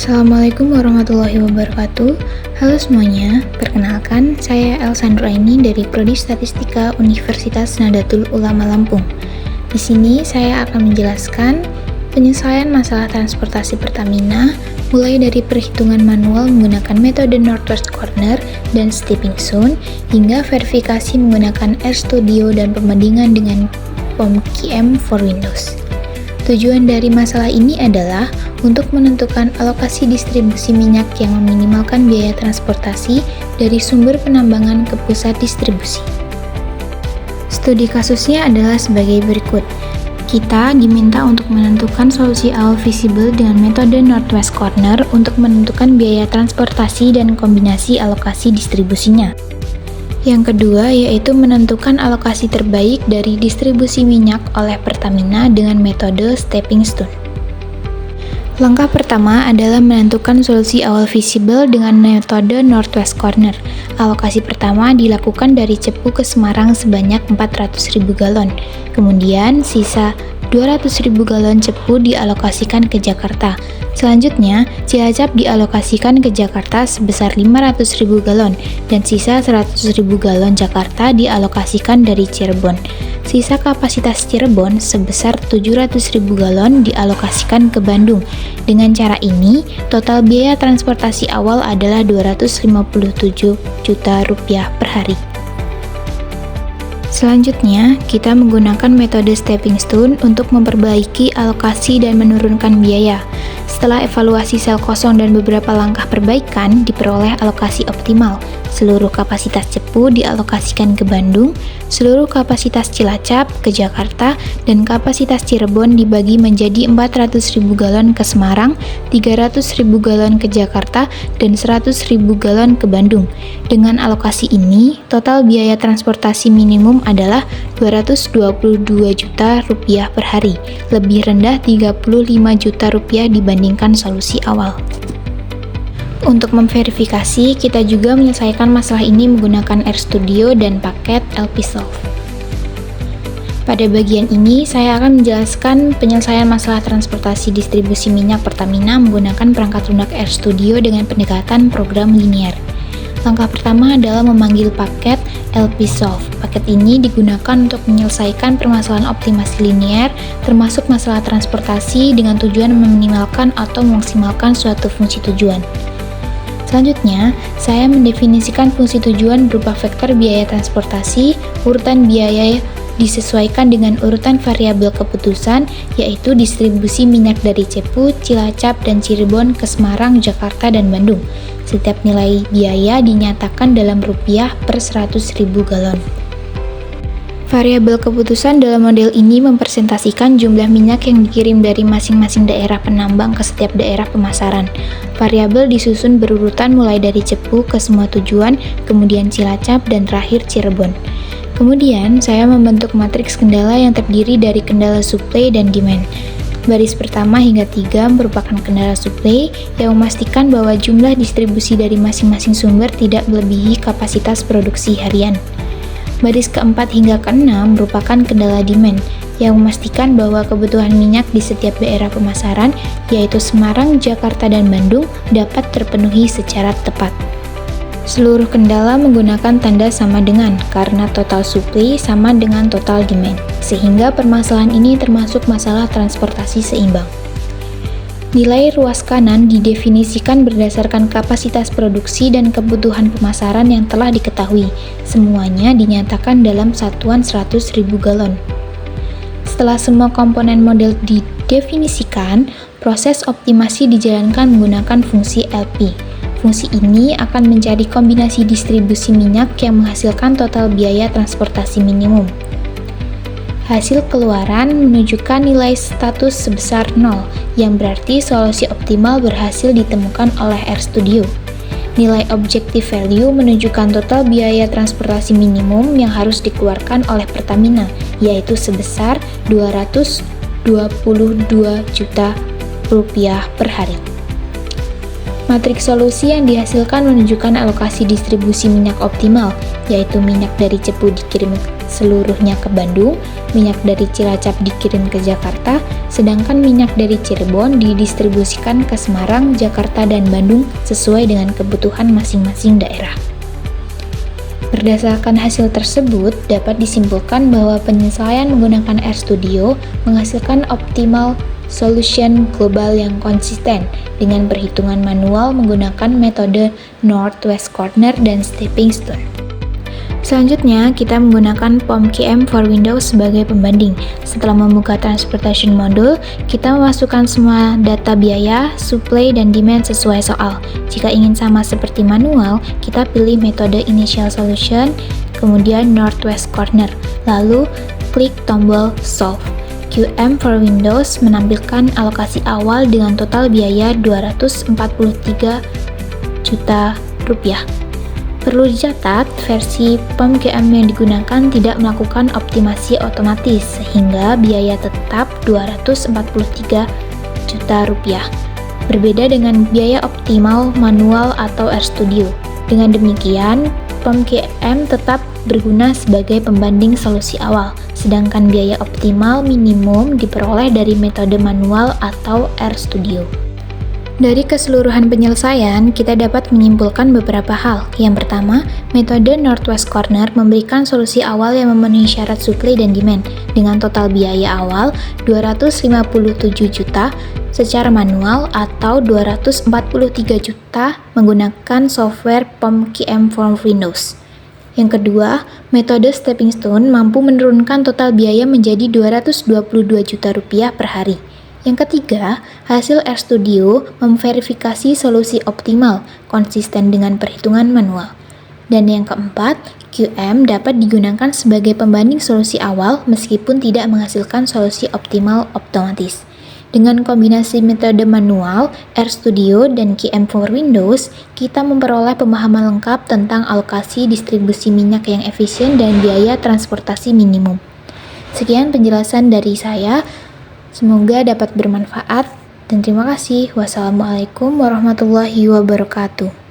Assalamualaikum warahmatullahi wabarakatuh. Halo semuanya, perkenalkan saya Elsa Nuraini dari Prodi Statistika Universitas Nahdlatul Ulama Lampung. Di sini saya akan menjelaskan penyelesaian masalah transportasi Pertamina mulai dari perhitungan manual menggunakan metode Northwest Corner dan Stepping Stone hingga verifikasi menggunakan RStudio dan pembandingan dengan POM-QM for Windows. Tujuan dari masalah ini adalah untuk menentukan alokasi distribusi minyak yang meminimalkan biaya transportasi dari sumber penambangan ke pusat distribusi. Studi kasusnya adalah sebagai berikut. Kita diminta untuk menentukan solusi awal visible dengan metode Northwest Corner untuk menentukan biaya transportasi dan kombinasi alokasi distribusinya. Yang kedua yaitu menentukan alokasi terbaik dari distribusi minyak oleh Pertamina dengan metode Stepping Stone. Langkah pertama adalah menentukan solusi awal visible dengan metode Northwest Corner. Alokasi pertama dilakukan dari Cepu ke Semarang sebanyak 400.000 galon. Kemudian sisa 200.000 galon Cepu dialokasikan ke Jakarta. Selanjutnya, Cilacap dialokasikan ke Jakarta sebesar 500.000 galon dan sisa 100.000 galon Jakarta dialokasikan dari Cirebon. Sisa kapasitas Cirebon sebesar 700.000 galon dialokasikan ke Bandung. Dengan cara ini, total biaya transportasi awal adalah Rp257 juta per hari. Selanjutnya, kita menggunakan metode Stepping Stone untuk memperbaiki alokasi dan menurunkan biaya. Setelah evaluasi sel kosong dan beberapa langkah perbaikan, diperoleh alokasi optimal. Seluruh kapasitas Cepu dialokasikan ke Bandung, seluruh kapasitas Cilacap ke Jakarta, dan kapasitas Cirebon dibagi menjadi 400.000 galon ke Semarang, 300.000 galon ke Jakarta, dan 100.000 galon ke Bandung. Dengan alokasi ini, total biaya transportasi minimum adalah Rp222 juta per hari, lebih rendah Rp35 juta dibandingkan solusi awal. Untuk memverifikasi, kita juga menyelesaikan masalah ini menggunakan RStudio dan paket LPsolve. Pada bagian ini, saya akan menjelaskan penyelesaian masalah transportasi distribusi minyak Pertamina menggunakan perangkat lunak RStudio dengan pendekatan program linear. Langkah pertama adalah memanggil paket LPsolve. Paket ini digunakan untuk menyelesaikan permasalahan optimasi linear, termasuk masalah transportasi dengan tujuan meminimalkan atau memaksimalkan suatu fungsi tujuan. Selanjutnya, saya mendefinisikan fungsi tujuan berupa vektor biaya transportasi, urutan biaya disesuaikan dengan urutan variabel keputusan, yaitu distribusi minyak dari Cepu, Cilacap, dan Cirebon ke Semarang, Jakarta, dan Bandung. Setiap nilai biaya dinyatakan dalam rupiah per 100.000 galon. Variabel keputusan dalam model ini mempresentasikan jumlah minyak yang dikirim dari masing-masing daerah penambang ke setiap daerah pemasaran. Variabel disusun berurutan mulai dari Cepu ke semua tujuan, kemudian Cilacap, dan terakhir Cirebon. Kemudian, saya membentuk matriks kendala yang terdiri dari kendala supply dan demand. Baris pertama hingga 3 merupakan kendala supply yang memastikan bahwa jumlah distribusi dari masing-masing sumber tidak melebihi kapasitas produksi harian. Baris keempat hingga keenam merupakan kendala demand yang memastikan bahwa kebutuhan minyak di setiap daerah pemasaran, yaitu Semarang, Jakarta, dan Bandung, dapat terpenuhi secara tepat. Seluruh kendala menggunakan tanda sama dengan karena total supply sama dengan total demand, sehingga permasalahan ini termasuk masalah transportasi seimbang. Nilai ruas kanan didefinisikan berdasarkan kapasitas produksi dan kebutuhan pemasaran yang telah diketahui. Semuanya dinyatakan dalam satuan 100.000 galon. Setelah semua komponen model didefinisikan, proses optimasi dijalankan menggunakan fungsi LP. Fungsi ini akan mencari kombinasi distribusi minyak yang menghasilkan total biaya transportasi minimum. Hasil keluaran menunjukkan nilai status sebesar 0, yang berarti solusi optimal berhasil ditemukan oleh RStudio. Nilai objective value menunjukkan total biaya transportasi minimum yang harus dikeluarkan oleh Pertamina, yaitu sebesar Rp222 juta per hari. Matriks solusi yang dihasilkan menunjukkan alokasi distribusi minyak optimal, yaitu minyak dari Cepu dikirim seluruhnya ke Bandung, minyak dari Cilacap dikirim ke Jakarta, sedangkan minyak dari Cirebon didistribusikan ke Semarang, Jakarta, dan Bandung sesuai dengan kebutuhan masing-masing daerah. Berdasarkan hasil tersebut, dapat disimpulkan bahwa penyesuaian menggunakan RStudio menghasilkan optimal solution global yang konsisten dengan perhitungan manual menggunakan metode Northwest Corner dan Stepping Stone. Selanjutnya, kita menggunakan POM-QM for Windows sebagai pembanding. Setelah membuka Transportation Module, kita memasukkan semua data biaya, supply, dan demand sesuai soal. Jika ingin sama seperti manual, kita pilih metode Initial Solution, kemudian Northwest Corner, lalu klik tombol Solve. QM for Windows menampilkan alokasi awal dengan total biaya Rp243 juta. Perlu dicatat, versi POM-QM yang digunakan tidak melakukan optimasi otomatis, sehingga biaya tetap Rp243 juta. Berbeda dengan biaya optimal manual atau RStudio. Dengan demikian, POM-QM tetap berguna sebagai pembanding solusi awal, sedangkan biaya optimal minimum diperoleh dari metode manual atau RStudio. Dari keseluruhan penyelesaian, kita dapat menyimpulkan beberapa hal. Yang pertama, metode Northwest Corner memberikan solusi awal yang memenuhi syarat supply dan demand, dengan total biaya awal Rp257 juta secara manual atau Rp243 juta menggunakan software POM-QM for Windows. Yang kedua, metode Stepping Stone mampu menurunkan total biaya menjadi Rp222 juta per hari. Yang ketiga, hasil RStudio memverifikasi solusi optimal, konsisten dengan perhitungan manual. Dan yang keempat, QM dapat digunakan sebagai pembanding solusi awal meskipun tidak menghasilkan solusi optimal otomatis. Dengan kombinasi metode manual, RStudio, dan QM for Windows, kita memperoleh pemahaman lengkap tentang alokasi distribusi minyak yang efisien dan biaya transportasi minimum. Sekian penjelasan dari saya. Semoga dapat bermanfaat dan terima kasih. Wassalamualaikum warahmatullahi wabarakatuh.